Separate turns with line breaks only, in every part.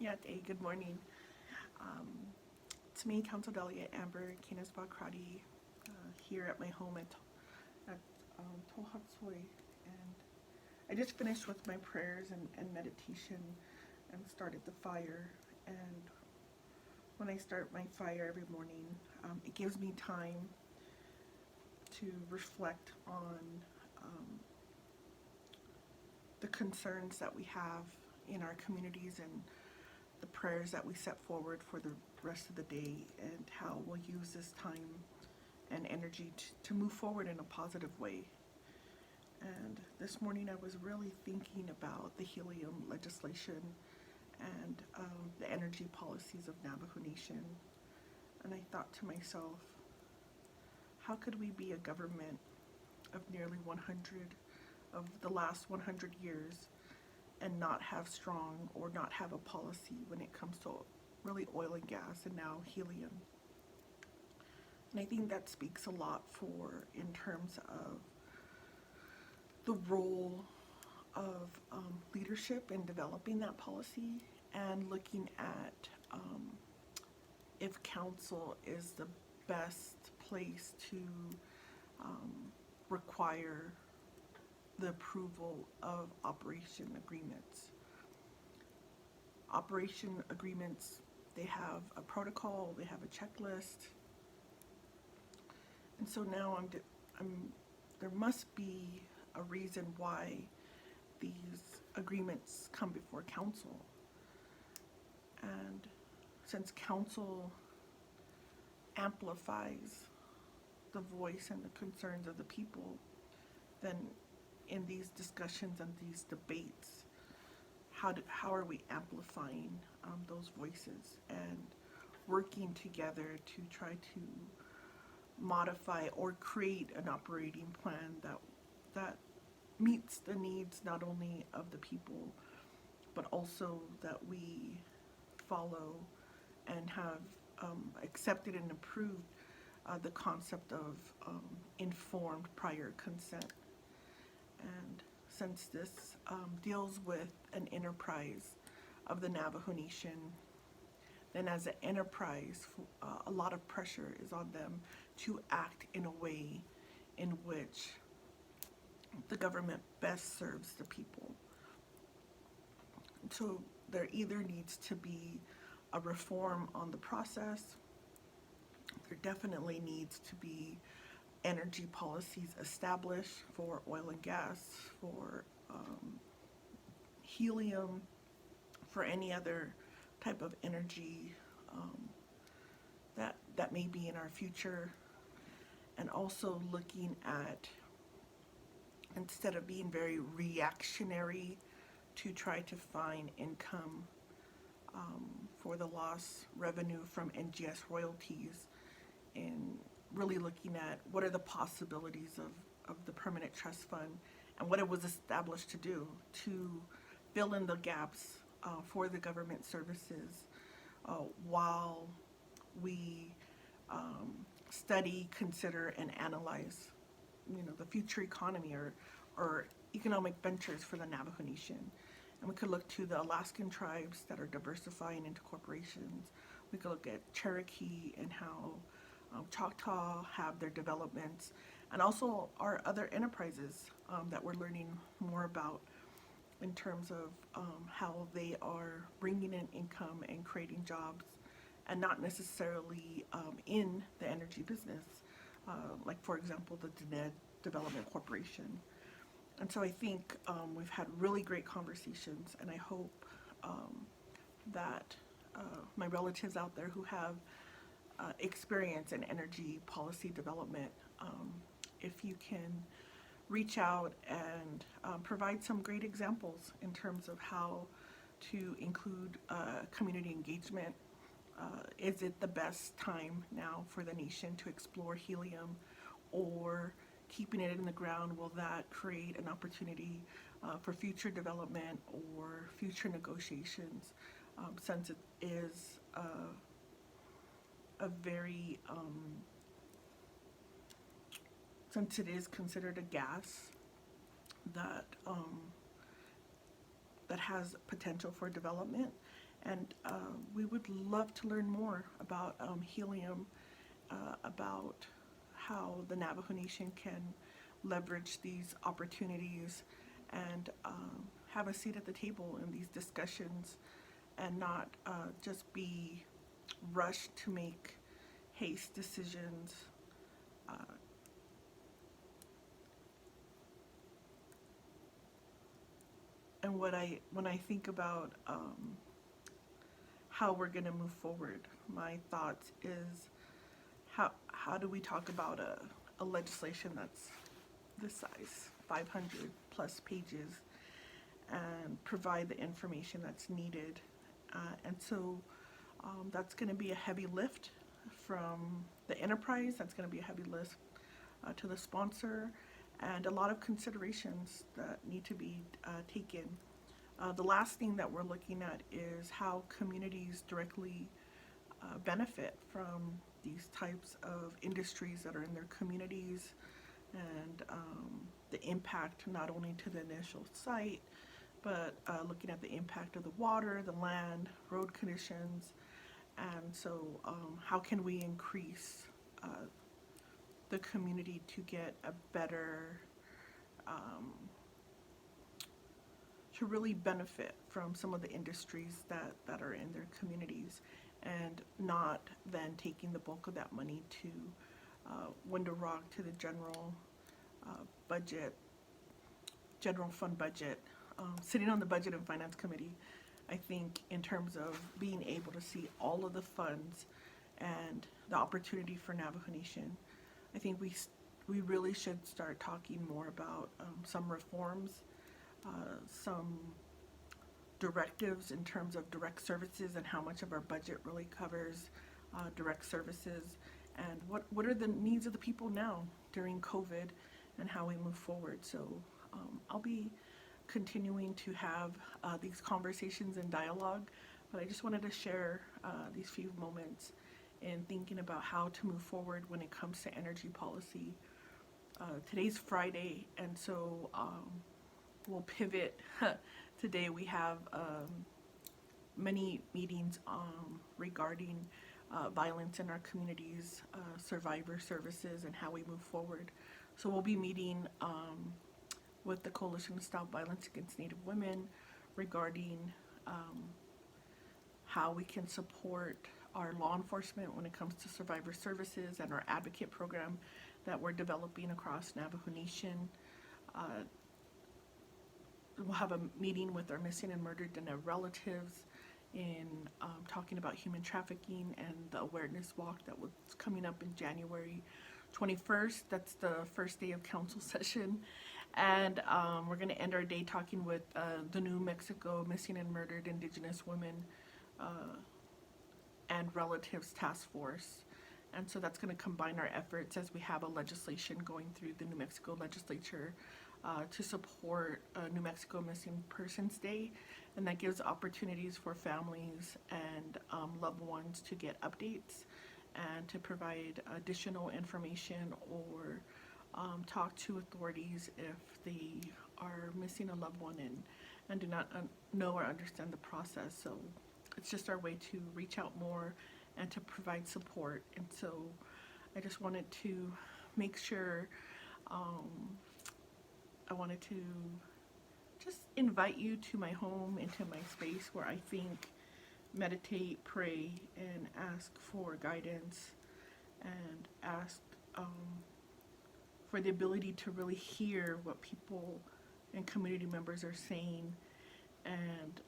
Hey, good morning. Um, it's me, Council Delegate Amber Kinesba-Crotty, here at my home at Tohatsoi. And I just finished with my prayers and meditation and started the fire. And when I start my fire every morning, it gives me time to reflect on um, the concerns that we have in our communities and the prayers that we set forward for the rest of the day, and how we'll use this time and energy to move forward in a positive way. And this morning I was really thinking about the helium legislation and the energy policies of Navajo Nation. And I thought to myself, how could we be a government of nearly 100 of the last 100 years and not have strong or not have a policy when it comes to really oil and gas and now helium? And I think that speaks a lot for in terms of the role of leadership in developing that policy and looking at if council is the best place to um, require the approval of operation agreements. Operation agreements, they have a protocol, they have a checklist. And so now there must be a reason why these agreements come before council. And since council amplifies the voice and the concerns of the people, then in these discussions and these debates, how are we amplifying those voices and working together to try to modify or create an operating plan that meets the needs not only of the people, but also that we follow and have accepted and approved the concept of informed prior consent. And since this deals with an enterprise of the Navajo Nation, then as an enterprise, a lot of pressure is on them to act in a way in which the government best serves the people. So there either needs to be a reform on the process. There definitely needs to be energy policies established for oil and gas, for helium, for any other type of energy that may be in our future. And also looking at, instead of being very reactionary to try to find income for the lost revenue from NGS royalties, and really looking at what are the possibilities of the permanent trust fund and what it was established to do, to fill in the gaps for the government services while we study, consider, and analyze, the future economy or economic ventures for the Navajo Nation. And we could look to the Alaskan tribes that are diversifying into corporations. We could look at Cherokee and how Choctaw have their developments, and also our other enterprises that we're learning more about in terms of how they are bringing in income and creating jobs, and not necessarily in the energy business, like for example the Dened Development Corporation. And so I think we've had really great conversations, and I hope that my relatives out there who have experience in energy policy development, if you can reach out and provide some great examples in terms of how to include community engagement. Is it the best time now for the nation to explore helium, or keeping it in the ground, will that create an opportunity for future development or future negotiations, since it is a very since it is considered a gas that that has potential for development, And we would love to learn more about helium, about how the Navajo Nation can leverage these opportunities and have a seat at the table in these discussions and not just be rushed to make haste decisions. Uh, and when I think about how we're going to move forward, my thoughts is how do we talk about a legislation that's this size, 500 plus pages, and provide the information that's needed. And so that's going to be a heavy lift from the enterprise, that's going to be a heavy lift to the sponsor, and a lot of considerations that need to be taken. The last thing that we're looking at is how communities directly benefit from these types of industries that are in their communities, and the impact not only to the initial site, but looking at the impact of the water, the land, road conditions, and so how can we increase the community to get a better, to really benefit from some of the industries that are in their communities, and not then taking the bulk of that money to window rock to the general budget, general fund budget. Sitting on the Budget and Finance Committee, I think in terms of being able to see all of the funds and the opportunity for Navajo Nation, I think we really should start talking more about some reforms, some directives in terms of direct services and how much of our budget really covers direct services, and what are the needs of the people now during COVID and how we move forward. So I'll be continuing to have these conversations and dialogue, but I just wanted to share these few moments in thinking about how to move forward when it comes to energy policy. Today's Friday, and so we'll pivot. Today we have many meetings regarding violence in our communities, survivor services, and how we move forward. So we'll be meeting with the Coalition to Stop Violence Against Native Women regarding how we can support our law enforcement when it comes to survivor services, and our advocate program that we're developing across Navajo Nation. We'll have a meeting with our missing and murdered and their relatives in talking about human trafficking, and the awareness walk that was coming up in January 21st. That's the first day of council session. And we're going to end our day talking with the New Mexico Missing and Murdered Indigenous Women and Relatives Task Force. And so that's going to combine our efforts as we have a legislation going through the New Mexico legislature to support New Mexico Missing Persons Day. And that gives opportunities for families and loved ones to get updates and to provide additional information or talk to authorities if they are missing a loved one and do not know or understand the process. So it's just our way to reach out more and to provide support. And so I just wanted to make sure, I wanted to just invite you to my home, into my space where I think, meditate, pray, and ask for guidance, and ask for the ability to really hear what people and community members are saying, and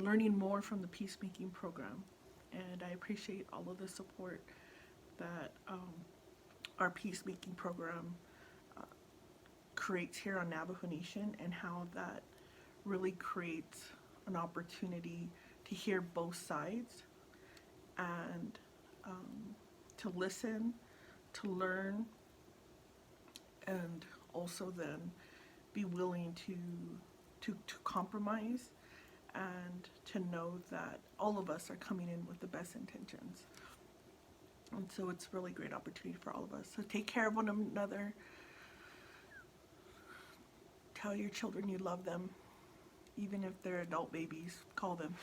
learning more from the Peacemaking program. And I appreciate all of the support that our Peacemaking program creates here on Navajo Nation, and how that really creates an opportunity to hear both sides, and to listen, to learn, and also then be willing to compromise, and to know that all of us are coming in with the best intentions. And so it's a really great opportunity for all of us. So take care of one another. Tell your children you love them. even if they're adult babies, call them.